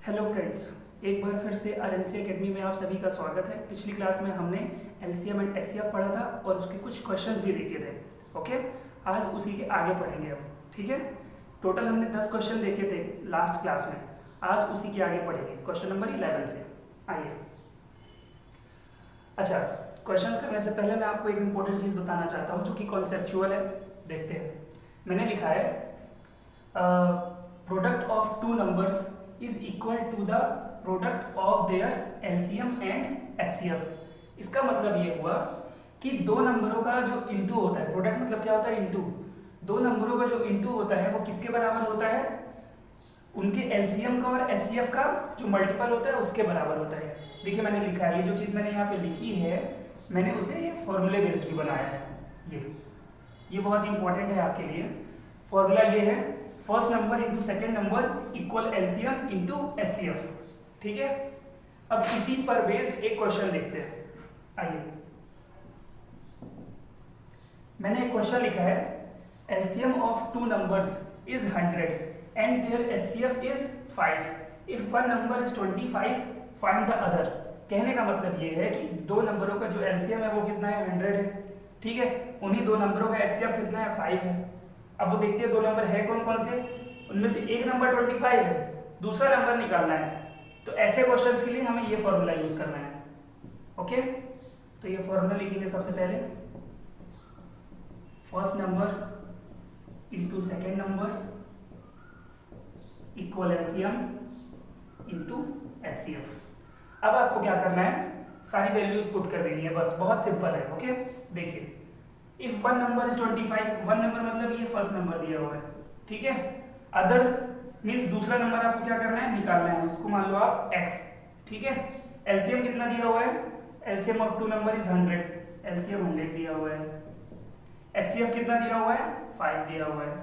Hello friends, एक बार फिर से आरएमसी एकेडमी में आप सभी का स्वागत है। पिछली क्लास में हमने एलसीएम एंड एचसीएफ पढ़ा था और उसके कुछ क्वेश्चंस भी देखे थे। ओके, आज उसी के आगे पढ़ेंगे हम। ठीक है, टोटल हमने 10 क्वेश्चन देखे थे लास्ट क्लास में, आज उसी के आगे पढ़ेंगे क्वेश्चन नंबर 11 से। आइए। अच्छा, क्वेश्चन करने से पहले मैं आपको एक इंपॉर्टेंट चीज़ बताना चाहता हूँ जो कि कॉन्सेप्चुअल है। देखते हैं, मैंने लिखा है product of two numbers is equal to the product of their LCM and HCF. इसका मतलब ये हुआ कि दो नंबरों का जो इंटू होता है, प्रोडक्ट मतलब क्या होता है, इंटू। दो नंबरों का जो इंटू होता है वो किसके बराबर होता है, उनके एलसीएम का और एचसीएफ का जो मल्टीपल होता है उसके बराबर होता है। देखिए मैंने लिखा है, ये जो चीज़ मैंने यहाँ पे लिखी है मैंने उसे फॉर्मूले बेस्ड भी बनाया है। ये बहुत इंपॉर्टेंट है आपके लिए। फॉर्मूला ये है, first number into second number equal LCM into HCF. ठीक है, अब इसी पर बेस्ड एक क्वेश्चन देखते हैं। आइए, मैंने एक क्वेश्चन लिखा है, LCM of two numbers is 100 and their HCF is 5 if one number is 25 find the other. कहने का मतलब ये है कि दो नंबरों का जो एलसीएम है वो कितना है, 100 है। ठीक है, उन्हीं दो नंबरों का एचसीएफ कितना है, 5 है। अब वो देखते हैं दो नंबर है कौन कौन से, उनमें से एक नंबर 25 है, दूसरा नंबर निकालना है। तो ऐसे क्वेश्चंस के लिए हमें ये फॉर्मूला यूज करना है। ओके, तो ये फॉर्मूला लिखेंगे सबसे पहले, first number into second number equal LCM into HCF. अब आपको क्या करना है, सारी वैल्यूज पुट कर देनी है, बस बहुत सिंपल है। ओके, देखिए, if one number is 25, one number मतलब ये फर्स्ट नंबर दिया हुआ है। ठीक है, अदर मीन्स दूसरा नंबर आपको क्या करना है, निकालना है, उसको मान लो आप x। ठीक है, एलसीएम कितना दिया हुआ है, LCM of two number is 100, LCM 100 दिया हुआ है। एचसीएफ कितना दिया हुआ है, 5 दिया हुआ है।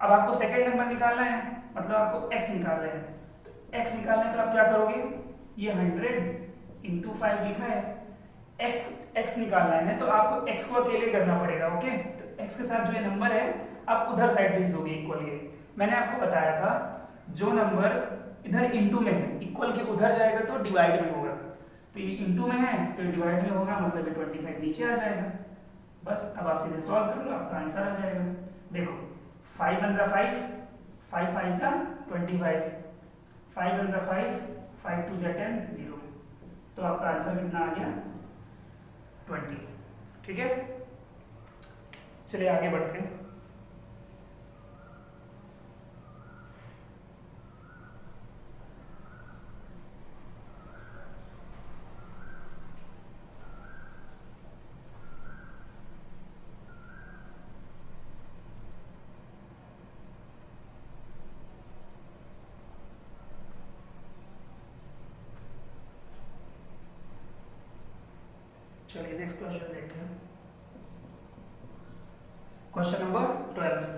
अब आपको सेकेंड नंबर निकालना है, मतलब आपको x निकालना है। तो x निकालना है तो आप क्या करोगे, ये 100 इंटू 5 लिखा है, x निकालना है तो आपको x को अकेले करना पड़ेगा। ओके, तो x के साथ जो ये नंबर है आप उधर साइड भेज दोगे इक्वल के। मैंने आपको बताया था जो नंबर इधर इंटू में है इक्वल के उधर जाएगा तो डिवाइड में होगा, तो ये इंटू में है तो डिवाइड में होगा, मतलब ये 25 नीचे आ जाएगा। बस अब आप सीधे सॉल्व कर लो, आपका आंसर आ जाएगा। देखो 5 1 जा 5, 5 5 जा 25, 5 1 जा 5, 5 2 जा 10, 0। तो आपका आंसर कितना आ गया, 20। ठीक है, चलिए आगे बढ़ते हैं। चलिए नेक्स्ट क्वेश्चन देखते हैं, क्वेश्चन नंबर 12।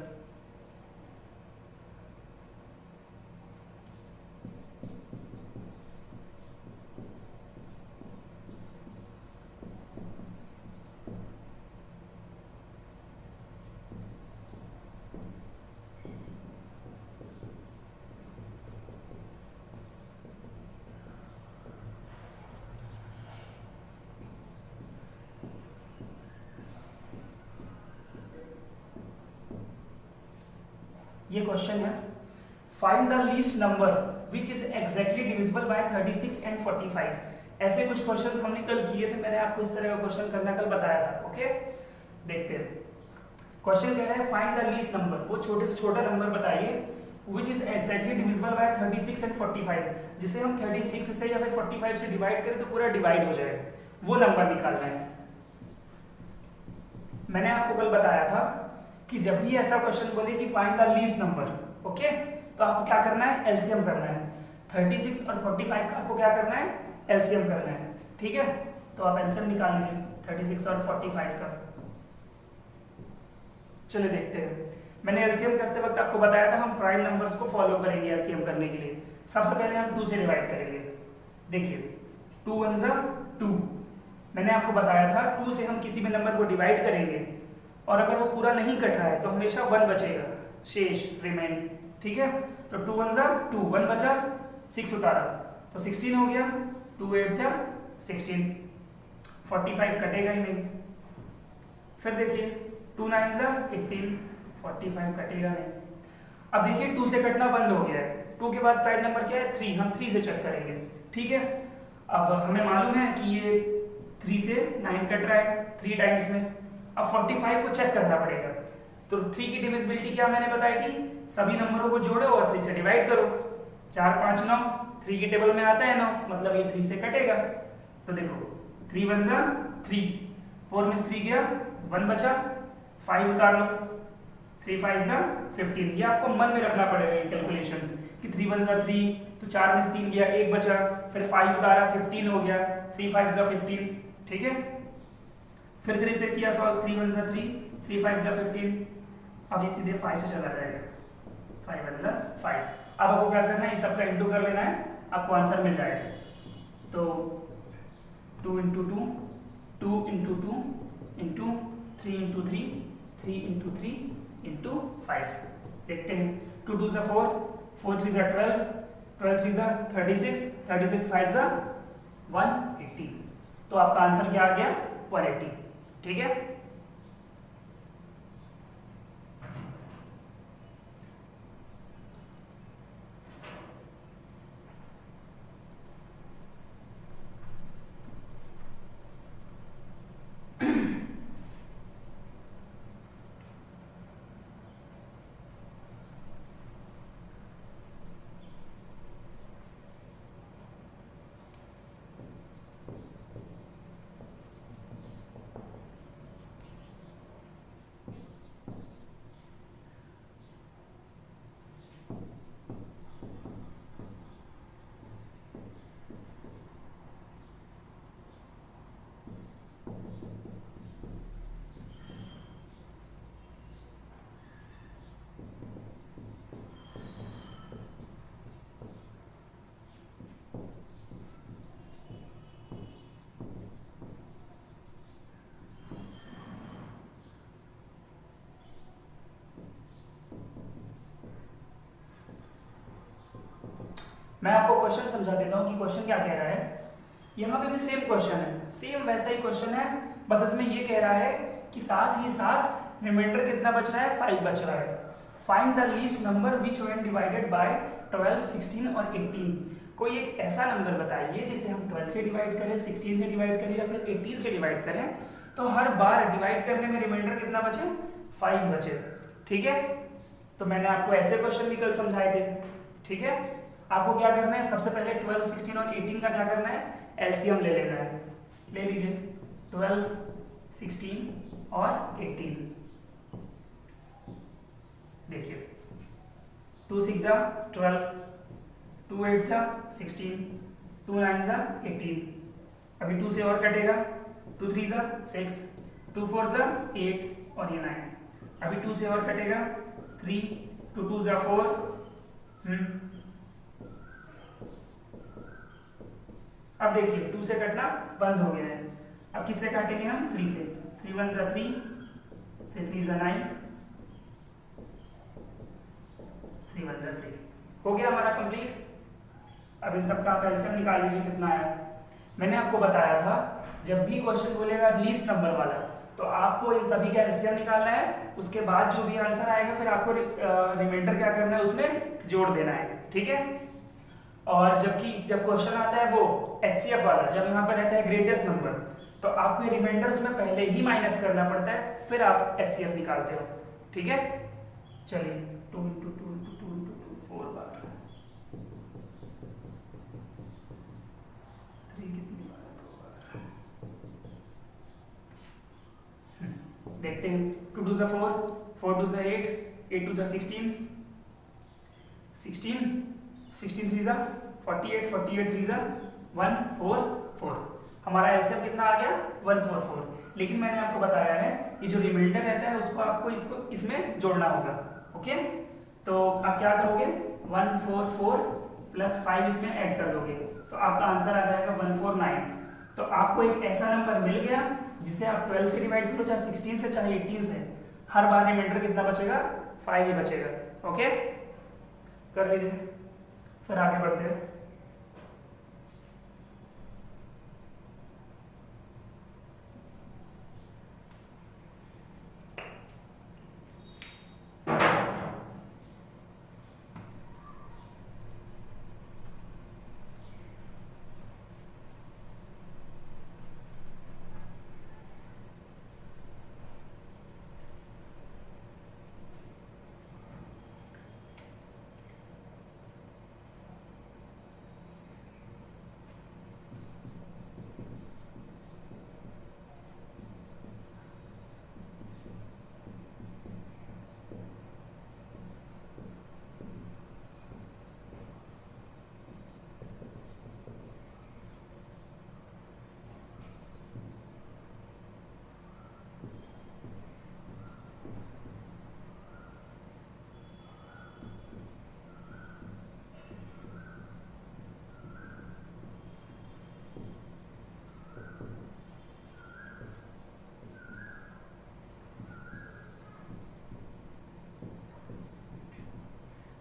ये क्वेश्चन है, find the least number which is exactly divisible by 36 and 45। ऐसे कुछ क्वेश्चंस हमने कल किए थे, मैंने आपको इस तरह का क्वेश्चन करना कल बताया था। ओके, देखते हैं। क्वेश्चन कह रहा है फाइंड द लीस्ट नंबर, वो छोटे से छोटा नंबर बताइए which is exactly divisible by 36 and 45, जिसे हम 36 से या फिर 45 से डिवाइड करें तो पूरा डिवाइड हो जाए, वो नंबर निकालना है। मैंने आपको कल बताया था कि जब भी ऐसा क्वेश्चन बोले कि find the least number, okay, तो आपको क्या करना है, एलसीएम करना है। 36 और 45 का आपको क्या करना है, एलसीएम करना है। ठीक है, तो आप एलसीएम निकाल लीजिए 36 और 45 का। चलिए देखते हैं, मैंने एलसीएम करते वक्त आपको बताया था हम प्राइम नंबर्स को फॉलो करेंगे एलसीएम करने के लिए। सबसे पहले हम 2 से डिवाइड करेंगे। देखिए 2 1 जा 2, मैंने आपको बताया था 2 से हम किसी भी नंबर को डिवाइड करेंगे और अगर वो पूरा नहीं कट रहा है तो हमेशा 1 बचेगा, शेष रिमेन। ठीक है, तो 2 1 जा 2, 1 बचा, 6 उतारा तो 16 हो गया, 2 8 जा 16, 45 कटेगा ही नहीं। फिर देखिए 2 9 जा 18, 45 कटेगा नहीं। अब देखिए 2 से कटना बंद हो गया है, 2 के बाद प्राइम नंबर क्या है 3, हम 3 से चेक करेंगे। ठीक है, अब हमें मालूम है कि ये 3 से 9 कट रहा है 3 टाइम्स में। अब 45 को चेक करना पड़ेगा, तो 3 की डिविजिबिलिटी क्या मैंने बताई थी, सभी नंबरों को जोड़ो और 3 से डिवाइड करो। 4 5 9, 3 की टेबल में आता है 9, मतलब ये 3 से कटेगा। तो देखो 3 1 जा 3, 4 में 3 गया 1 बचा, 5 उतार लो, 3 5 जा 15। ये आपको मन में रखना पड़ेगा ये कैलकुलेशंस कि 3 1 जा 3, तो 4 में 3 गया 1 बचा, फिर 5 उतारा 15 हो गया, 3 5 जा 15। ठीक है, फिर 3 से किया सॉल्व, 3 1 जा 3, 3 5 जा 15। अब ये सीधे 5 से चला जाएगा, 5 1 जा 5। अब आपको क्या करना है, ये सबका इंटू कर लेना है, आपको आंसर मिल जाएगा। तो 2 into 2, 2 into 2 into 3 into 3, 3 into 3 into 5। देखते हैं, 2 2 जा 4, 4 3 जा 12, 12 3 जा 36, 36 5 जा 180। तो आपका आंसर क्या आ गया 180। ठीक है, मैं आपको क्वेश्चन समझा देता हूँ कि क्वेश्चन क्या कह रहा है। यहाँ पे भी सेम क्वेश्चन है, सेम वैसा ही क्वेश्चन है, बस इसमें ये कह रहा है कि साथ ही साथ रिमाइंडर कितना बच रहा है 5 बच रहा है। Find the least number which when divided bye 12 16 और 18। कोई एक ऐसा नंबर बताइए जिसे हम 12 से डिवाइड करें, 16 से डिवाइड करें या फिर 18 से डिवाइड करें, तो हर बार डिवाइड करने में रिमाइंडर कितना बचे 5 बचे। ठीक है, तो मैंने आपको ऐसे क्वेश्चन भी कल समझाए थे। ठीक है, आपको क्या करना है, सबसे पहले 12 16 और 18 का क्या करना है, एलसीएम ले लेना है। ले लीजिए 12 16 और 18। देखिए 2 6 जा 12, 2 8 जा 16, 2 9 जा 18। अभी 2 से और कटेगा, 2 3 जा 6, 2 4 जा 8 और ये 9। अभी 2 से और कटेगा 3, 2 2 जा 4, अब देखिए 2 से कटना बंद हो गया है। अब किससे काटेंगे हम, 3 से। 3 1 जा 3, फिर 3 जा 9, 3 1 जा 3। हो गया हमारा कंप्लीट। अब इन सबका आप एलसीएम निकाल लीजिए कितना आया। मैंने आपको बताया था जब भी क्वेश्चन बोलेगा लीस्ट नंबर वाला, तो आपको इन सभी का एलसीएम निकालना है, उसके बाद जो भी आंसर आएगा फिर आपको रिमाइंडर क्या करना है उसमें जोड़ देना है। ठीक है, और जब क्वेश्चन आता है वो एचसीएफ वाला, जब यहाँ पर रहता है ग्रेटेस्ट नंबर, तो आपको ये रिमाइंडर उसमें पहले ही माइनस करना पड़ता है, फिर आप एचसीएफ निकालते हो। ठीक है, चलिए 2 × 2 × 2 × 2 4 बार, 3 कितनी बार, 2 बार। देखते हैं 2 2 जा 4, 4 2 जा 8, 8 2 जा 16, 16 3 जा 48, 48 3 जा 144। हमारा एलसीएम कितना आ गया 144। लेकिन मैंने आपको बताया है ये जो रिमाइंडर रहता है उसको आपको इसमें जोड़ना होगा। ओके, तो आप क्या करोगे 144 प्लस 5 इसमें ऐड कर दोगे, तो आपका आंसर आ जाएगा 149। तो आपको एक ऐसा नंबर मिल गया जिसे आप 12 से डिवाइड करो, चाहे 16 से चाहे 18 से, हर बार रिमाइंडर कितना बचेगा 5 ही बचेगा। ओके, कर लीजिए, फिर आगे बढ़ते हैं।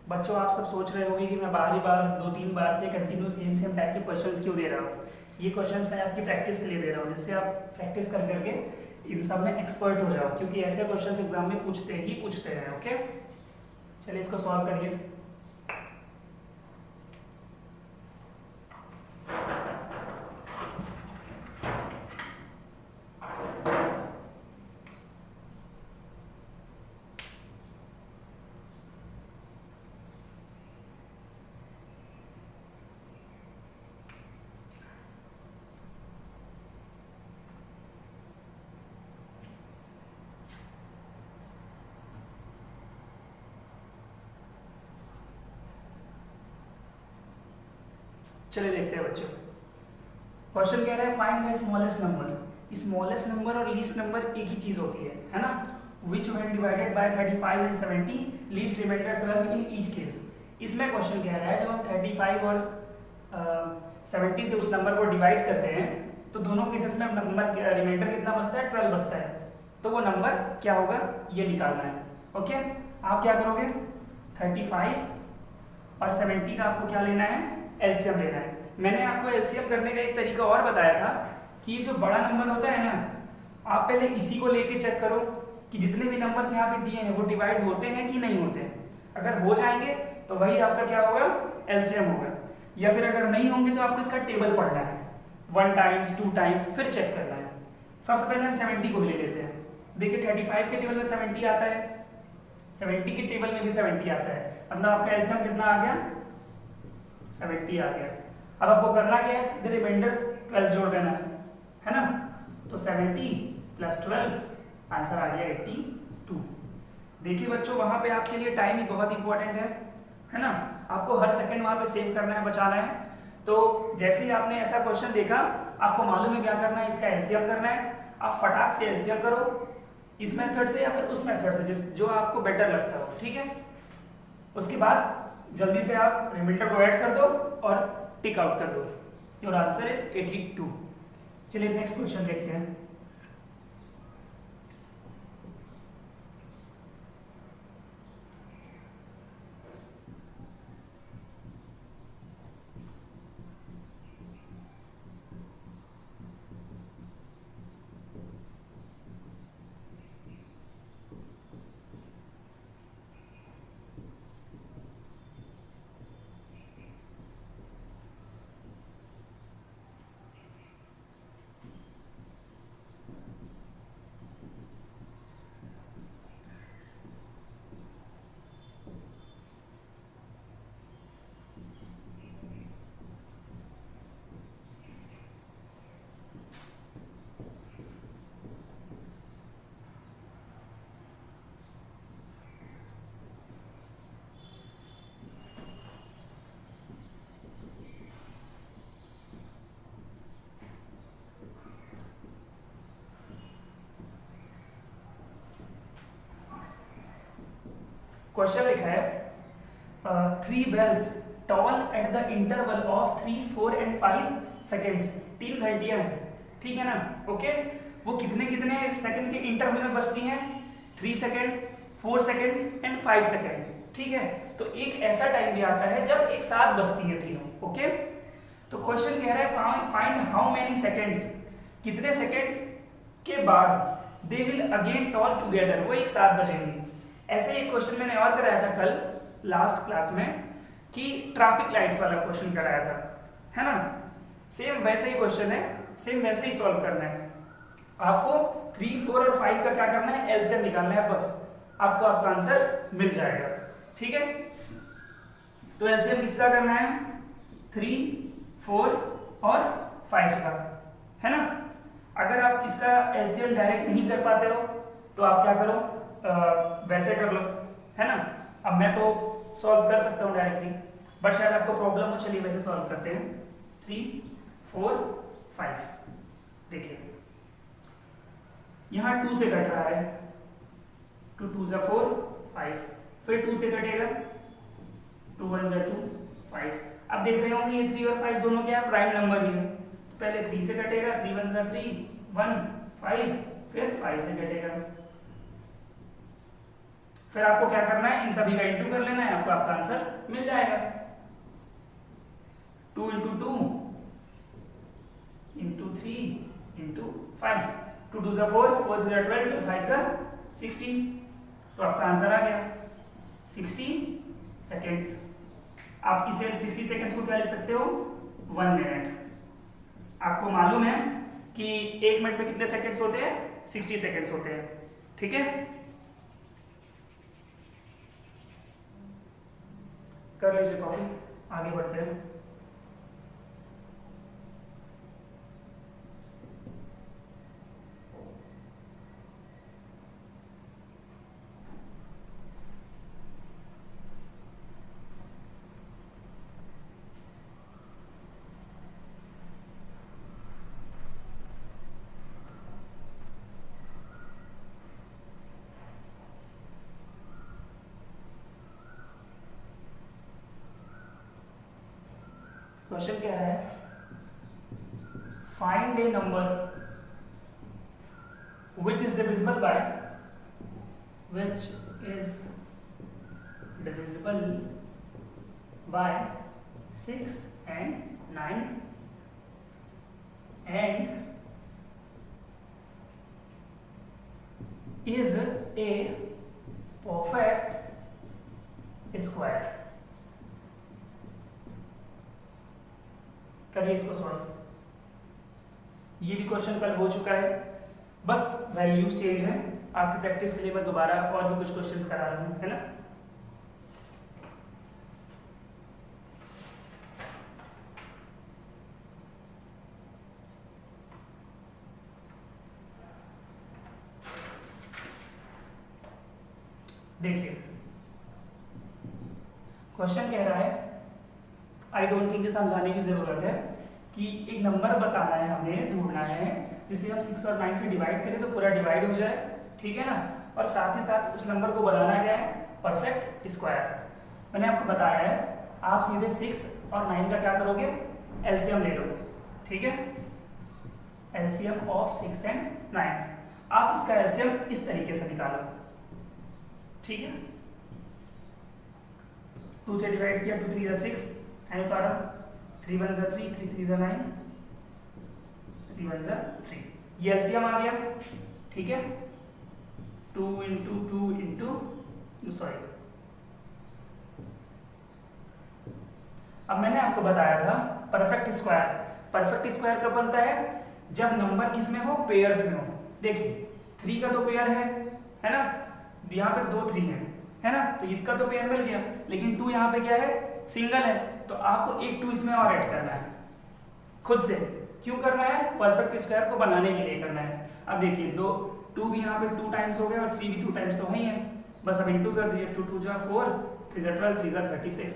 बच्चों आप सब सोच रहे होंगे कि मैं बार 2-3 बार से कंटिन्यू सेम टाइप के क्वेश्चंस क्यों दे रहा हूँ। ये क्वेश्चंस मैं आपकी प्रैक्टिस के लिए दे रहा हूँ, जिससे आप प्रैक्टिस कर करके इन सब में एक्सपर्ट हो जाओ, क्योंकि ऐसे क्वेश्चंस एग्जाम में पूछते हैं। ओके, चलिए इसको सॉल्व करिए। चलिए देखते हैं बच्चों, क्वेश्चन कह रहा है find the smallest number. Smallest number और लीस्ट नंबर एक ही चीज होती है ना। Which when divided by 35 and 70 leaves remainder 12 in each case. इसमें क्वेश्चन कह रहा है जब हम 35 और 70 से उस नंबर को डिवाइड करते हैं तो दोनों केसेस में नंबर रिमाइंडर कितना बचता है, 12 बचता है। तो वो नंबर क्या होगा ये निकालना है। ओके, आप क्या करोगे, 35 और 70 का आपको क्या लेना है, एलसीएम लेना है। मैंने आपको एलसीएम करने का एक तरीका और बताया था कि ये जो बड़ा नंबर होता है ना, आप पहले इसी को लेके चेक करो कि जितने भी नंबर्स यहाँ पे दिए हैं वो डिवाइड होते हैं कि नहीं होते हैं। अगर हो जाएंगे तो वही आपका क्या होगा, एलसीएम होगा। या फिर अगर नहीं होंगे तो आपको इसका टेबल पढ़ना है, 1 टाइम्स 2 टाइम्स, फिर चेक करना है। सबसे पहले हम 70 को ही ले लेते हैं। देखिए 35 के टेबल में 70 आता है, 70 के टेबल में भी 70 आता है, मतलब आपका एलसीएम कितना आ गया, 70 आ गया। अब आपको करना क्या है, सीधे रिमाइंडर 12 जोड़ देना है ना। तो 70 + 12 आंसर आ गया 82। देखिए बच्चों, वहां पे आपके लिए टाइम ही बहुत इंपॉर्टेंट है ना। आपको हर सेकंड वहां पे सेव करना है, बचाना है। तो जैसे ही आपने ऐसा क्वेश्चन देखा, आपको मालूम है क्या करना है, इसका एलसीएम करना है। आप फटाक से एलसीएम करो, इस मेथड से या फिर उस मेथड से, जो आपको बेटर लगता हो, ठीक है। उसके बाद जल्दी से आप रिमाइंडर को ऐड कर दो और टिक आउट कर दो। Your answer is 82। चलिए नेक्स्ट क्वेश्चन देखते हैं। क्वेश्चन लिखा है 3 bells toll at the interval of 3, 4 and 5 seconds. 3 घंटियां हैं, ठीक है ना। ओके, वो कितने कितने सेकंड के इंटरवल में बजती हैं, 3 सेकंड, 4 सेकंड एंड 5 सेकंड, ठीक है। तो एक ऐसा टाइम भी आता है जब एक साथ बजती है तीनों। ओके, तो क्वेश्चन कह रहा है फाइंड हाउ मेनी सेकेंड्स, कितने सेकेंड्स के बाद they will again toll together, वो एक साथ बजेंगे। ऐसे एक क्वेश्चन मैंने और कराया था कल लास्ट क्लास में, कि ट्रैफिक लाइट्स वाला क्वेश्चन कराया था, है ना। सेम वैसे ही क्वेश्चन है, सेम वैसे ही सॉल्व करना है। आपको 3, 4 और 5 का क्या करना है, एलसीएम निकालना है, बस आपको आपका आंसर मिल जाएगा, ठीक है। तो एलसीएम किसका करना है, 3, 4 और 5 का, है ना। अगर आप इसका एलसीएम डायरेक्ट नहीं कर पाते हो तो आप क्या करो, वैसे कर लो, है ना। अब मैं तो सॉल्व कर सकता हूँ डायरेक्टली, बट शायद आपको प्रॉब्लम हो। चलिए वैसे सॉल्व करते हैं। 3, 4, 5। देखिए यहाँ 2 से कट रहा है, 2 2 × 4, 5, फिर 2 से कटेगा, 2 1 × 2, 5। अब देख रहे होंगे ये 3 और 5 दोनों क्या प्राइम नंबर ही है। पहले 3 से कटेगा, 3 1 × 3, 1, 5, फिर 5 से कटेगा, फिर आपको क्या करना है, इन सभी का इंटू कर लेना है, आपको आपका आंसर मिल जाएगा। 2 इंटू 2 इंटू 3 इंटू 5, 2 2 ज़ा 4, 4 3 ज़ा 12, 5 ज़ा 16, तो आपका आंसर आ गया 60 सेकेंड्स। आप इसे 60 सेकेंड्स को क्या लिख सकते हो, 1 मिनट। आपको मालूम है कि 1 मिनट में कितने सेकेंड्स होते हैं, 60 सेकेंड्स होते हैं, ठीक है। कर लीजिए कॉपी, आगे बढ़ते हैं। क्वेश्चन कह रहा है, find A number which is divisible by 6 and 9 and is a perfect square। करिए इसको सॉल्व। ये भी क्वेश्चन कल हो चुका है, बस वैल्यूज चेंज है। आपकी प्रैक्टिस के लिए मैं दोबारा और भी कुछ क्वेश्चंस करा रहा हूँ, है ना। देखिए क्वेश्चन कह रहा है, आई डोंट थिंक समझाने की जरूरत है कि एक नंबर बताना है, हमें ढूंढना है जिसे हम 6 और 9 से डिवाइड करें तो पूरा डिवाइड हो जाए, ठीक है ना। और साथ ही साथ उस नंबर को बनाना क्या है, परफेक्ट स्क्वायर। मैंने आपको बताया है, आप सीधे 6 और 9 का क्या करोगे, एलसीएम ले लो, ठीक है। एलसीएम ऑफ 6 एंड 9, आप इसका एलसीएम इस तरीके से निकालो, ठीक है। 2 से डिवाइड किया, 2 3 6, 9 उतारा, 3 1 3, 3 3 9, 3 1 3, ये एलसीएम आ गया, ठीक है। 2 इंटू 2 इंटू सॉरी, अब मैंने आपको बताया था परफेक्ट स्क्वायर। परफेक्ट स्क्वायर कब बनता है, जब नंबर किस में हो, पेयर्स में हो। देखिए 3 का तो पेयर है ना, यहाँ पे 2 3 है ना, तो इसका तो पेयर मिल गया, लेकिन 2 यहाँ पे क्या है, सिंगल है, तो आपको एक 2 इसमें और ऐड करना है खुद से। क्यों करना है, परफेक्ट स्क्वायर को बनाने के लिए करना है। अब देखिए 2 भी यहाँ पे 2 टाइम्स हो गया और 3 भी 2 टाइम्स तो वही है, बस अब इंटू कर दीजिए। 2 2 जा 4, 3 जा 12, 3 जा 36,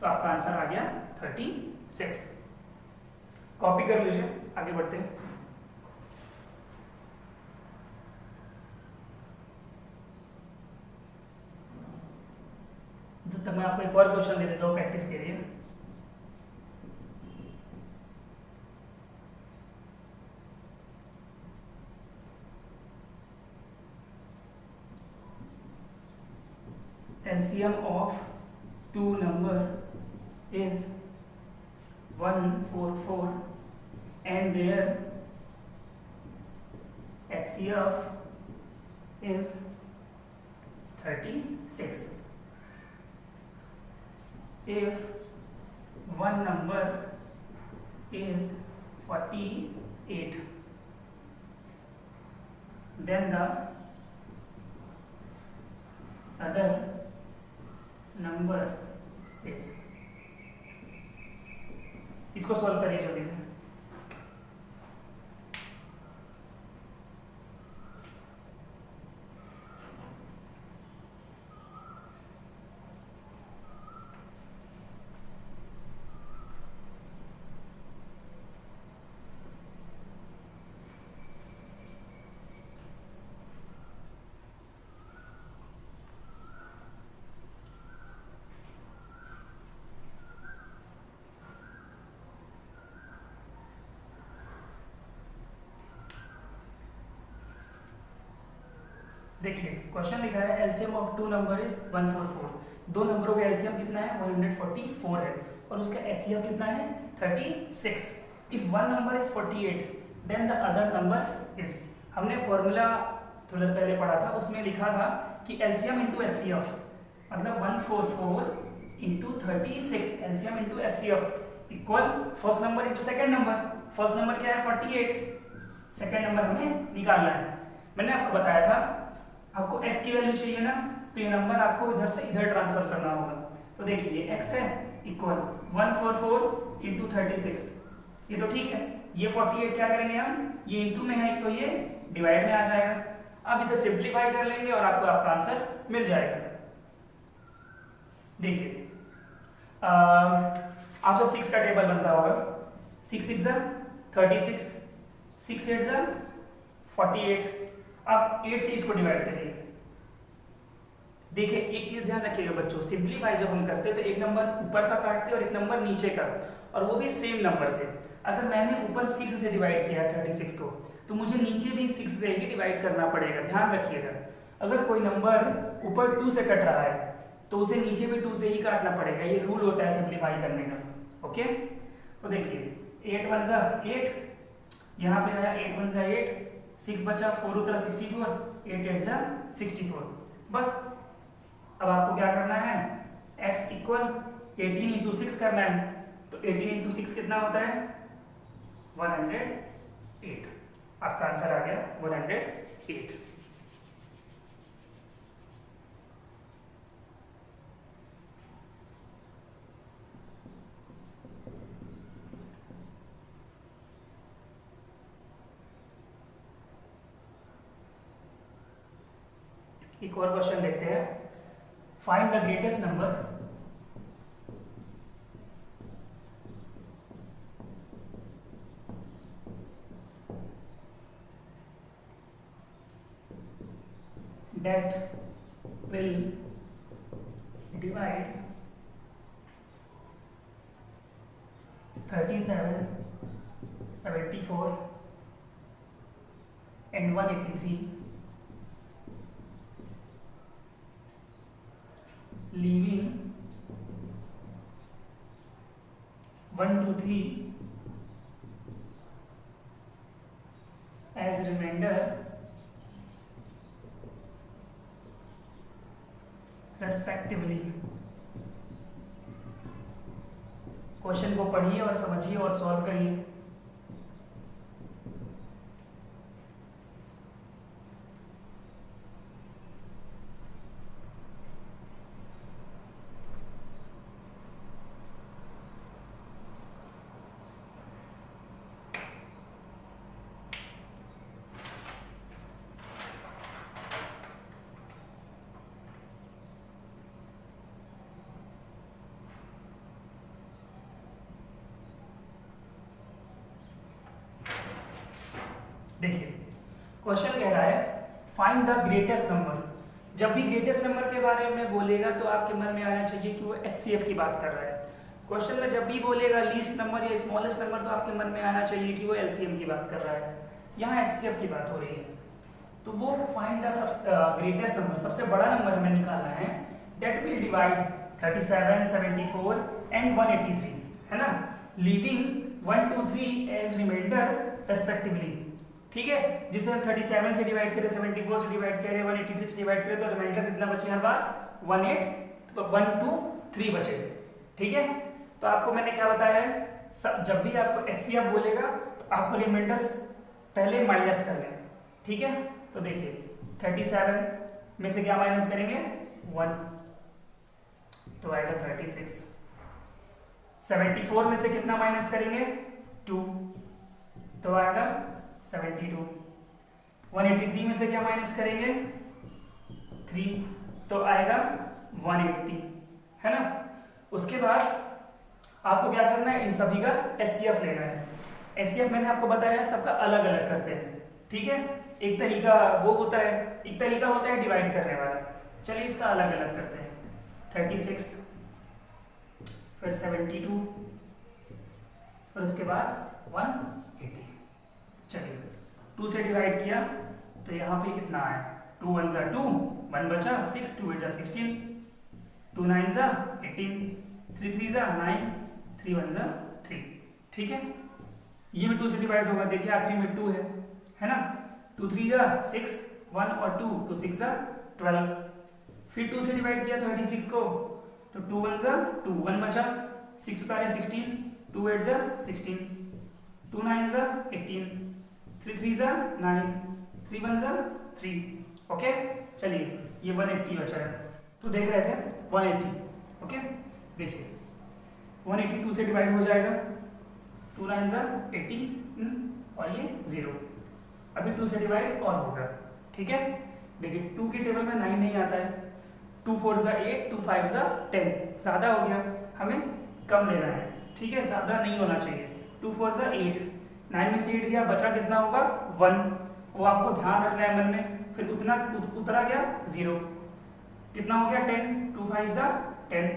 तो आपका आंसर आ गया 36। कॉपी कर लीजिए, आगे बढ़ते हैं। जब तक मैं आपको एक और क्वेश्चन दे देता हूँ प्रैक्टिस के लिए। LCM of 2 number is 144 and their HCF is 36. If one number is 48, then the other number is, इसको सॉल्व करिए जल्दी से। देखिए क्वेश्चन लिखा है LCM of two number is 144। दो नंबरों का एलसीएम कितना है 144 है और उसका एचसीएफ कितना है 36। If one number is 48 then the other number is, हमने फॉर्मूला थोड़ा पहले पढ़ा था, उसमें लिखा था कि एलसीएम इंटू एचसीएफ मतलब 144 into 36 LCM into HCF equal first number into second number. First number क्या है 48, सेकेंड नंबर हमें निकालना है। मैंने आपको बताया था आपको x की वैल्यू चाहिए ना, तो ये नंबर आपको इधर से इधर ट्रांसफर करना होगा। तो देखिए x है इक्वल 144 इंटू 36, ये तो ठीक है। ये 48 क्या करेंगे हम, ये इंटू में है तो ये डिवाइड में आ जाएगा। अब इसे सिंप्लीफाई कर लेंगे और आपको आपका आंसर मिल जाएगा। देखिए आपका 6 का टेबल बनता होगा, 6 6 36, 6 8 48। अब 8 से इसको डिवाइड करिए। देखिए एक चीज ध्यान रखिएगा बच्चों, सिंप्लीफाई जब हम करते हैं तो एक नंबर ऊपर का काटते हैं और एक नंबर नीचे का, और वो भी सेम नंबर से। अगर मैंने ऊपर 6 से डिवाइड किया 36 को, तो मुझे नीचे भी 6 से ही डिवाइड करना पड़ेगा। ध्यान रखिएगा, अगर कोई नंबर ऊपर 2 से कट रहा है तो उसे नीचे भी 2 से ही काटना पड़ेगा। ये रूल होता है सिंप्लीफाई करने का। ओके, तो देखिए 8 1 8, यहाँ पे आया 8 1 8, 6 बचा, 4 उतरा 64, 8 8 64। बस अब आपको क्या करना है, x इक्वल 18 इंटू 6 करना है। तो 18 इंटू 6 कितना होता है 108। आपका आंसर आ गया 108। एक और क्वेश्चन देखते हैं। Find the greatest number that will divide 37, 74 and 183, leaving 1 2 3 as remainder respectively. Question को पढ़िए और समझिए और सॉल्व करिए। देखिए क्वेश्चन कह रहा है फाइंड द ग्रेटेस्ट नंबर। जब भी ग्रेटेस्ट नंबर के बारे में बोलेगा तो आपके मन में आना चाहिए कि वो एचसीएफ की बात कर रहा है। क्वेश्चन में जब भी बोलेगा लीस्ट नंबर या स्मॉलेस्ट नंबर तो आपके मन में आना चाहिए कि वो एलसीएम की बात कर रहा है। यहाँ एचसीएफ की बात हो रही है, तो वो फाइंड द ग्रेटेस्ट नंबर, सबसे बड़ा नंबर हमें निकालना है, डेट विल डिवाइड 37, 74 एंड 183, है ना, लीविंग 1 2 3 एज रिमाइंडर रेस्पेक्टिवली। ठीक है, जिसे हम 37 से डिवाइड करें, 74 से डिवाइड करें, 183 से डिवाइड करें, तो रिमाइंडर कितना बचे हर बार 1 2 3 बचे। ठीक है, तो आपको मैंने क्या बताया है, जब भी आपको एचसीएफ बोलेगा तो आपको रिमाइंडर्स पहले माइनस कर लें। ठीक है, तो देखिए 37 में से क्या माइनस करेंगे 1, तो आएगा 36। 74 में से कितना माइनस करेंगे 2, तो आएगा 72। 183 में से क्या माइनस करेंगे 3, तो आएगा 180, है ना। उसके बाद आपको क्या करना है, इन सभी का एचसीएफ लेना है। एचसीएफ मैंने आपको बताया है सबका अलग अलग करते हैं। ठीक है, एक तरीका वो होता है, एक तरीका होता है डिवाइड करने वाला। चलिए इसका अलग अलग करते हैं। 36, फिर 72, फिर उसके बाद 180। चलिए 2 से डिवाइड किया तो यहाँ पे कितना आया 2 1 जा 2, 1 बचा 6, 2 8 जा 16, 2 9 जा 18, 3 3 जा 9, 3 1 जा 3। ठीक है, ये में 2 से डिवाइड होगा, देखिए आखिरी में 2 है ना। 2 3 जा 6, 1 और 2, 2 6 जा 12। फिर 2 से डिवाइड किया 36 को, तो 2 1 जा 2, 1 बचा 6 उतारे 16, 2 8 जा 16, 2 9 जा 18, 3 3 जा 9, 3 1 जा 3। ओके, चलिए ये 180 बचा है, तो देख रहे थे 180। ओके, देखिए 180 2 से डिवाइड हो जाएगा, 2 9 जा 80 और ये 0। अभी 2 से डिवाइड और होगा। ठीक है, देखिए 2 के टेबल में 9 नहीं आता है, 2 4 जा 8, 2 5 जा 10, ज़्यादा हो गया, हमें कम लेना है। ठीक है, ज़्यादा नहीं होना चाहिए। 2 4 जा 8, 9 में से 8 गया, बचा कितना होगा 1, वो आपको ध्यान रखना है मन में। फिर उतना उतरा गया 0, कितना हो गया 10, 2 5 जा 10।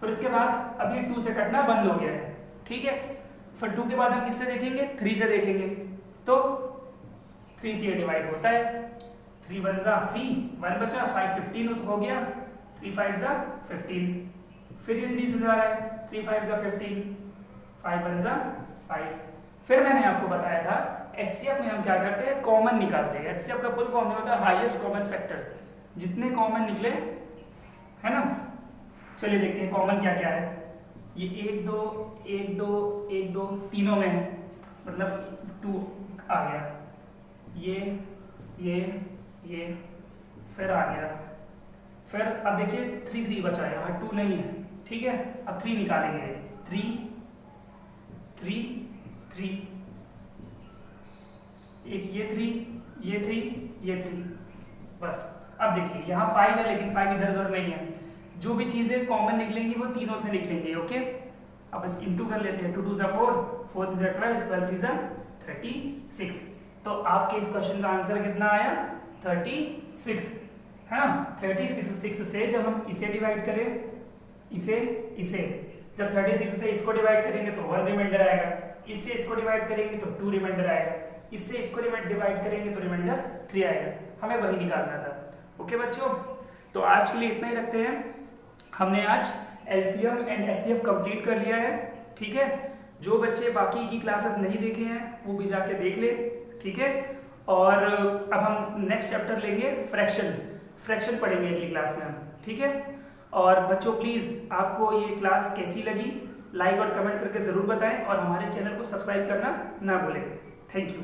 फिर इसके बाद अब ये 2 से कटना बंद हो गया है। ठीक है, फिर 2 के बाद हम किससे देखेंगे, 3 से देखेंगे, तो 3 से डिवाइड होता है, 3 1 जा 3, 1 बचा 5 15 हो गया, 3 5 जा 15। फिर ये 3 से जा रहा है, 3 5 जा 15, 5 1 जा 5। फिर मैंने आपको बताया था एचसीएफ में हम क्या करते हैं, कॉमन निकालते हैं। एचसीएफ का फुल फॉर्म होता है हाईएस्ट कॉमन फैक्टर, जितने कॉमन निकले, है ना। चलिए देखते हैं कॉमन क्या क्या है। ये 1 2 1 2 1 2 तीनों में है, मतलब 2 आ गया, ये फिर आ गया। फिर अब देखिए 3 3 बचा है, यहाँ 2 नहीं है। ठीक है, अब 3 निकालेंगे, 3 3 3, एक ये 3 ये 3, बस। अब देखिए यहाँ 5 है, लेकिन 5 इधर उधर नहीं है। जो भी चीजें कॉमन निकलेंगी वो तीनों से निकलेंगे। ओके, अब बस इंटू कर लेते हैं, 2 2 जा 4, 4 3 जा 12, 12 3 जा 36। तो आपके इस क्वेश्चन का आंसर कितना आया, 36, है ना। 36 से जब हम इसे डिवाइड करें, इसे जब 36 से इसको डिवाइड करेंगे तो 1 रिमाइंडर आएगा, इससे इसको डिवाइड करेंगे तो 2 रिमाइंडर आएगा, इससे इसको डिवाइड करेंगे तो रिमाइंडर 3 आएगा। हमें वही निकालना था। ओके बच्चों, तो आज के लिए इतना ही रखते हैं। हमने आज एलसीएम एंड एचसीएफ कंप्लीट कर लिया है। ठीक है, जो बच्चे बाकी की क्लासेस नहीं देखे हैं वो भी जाके देख ले। ठीक है, और अब हम नेक्स्ट चैप्टर लेंगे फ्रैक्शन पढ़ेंगे अगली क्लास में हम। ठीक है, और बच्चों प्लीज़ आपको ये क्लास कैसी लगी लाइक और कमेंट करके ज़रूर बताएं, और हमारे चैनल को सब्सक्राइब करना ना भूलें। Thank you.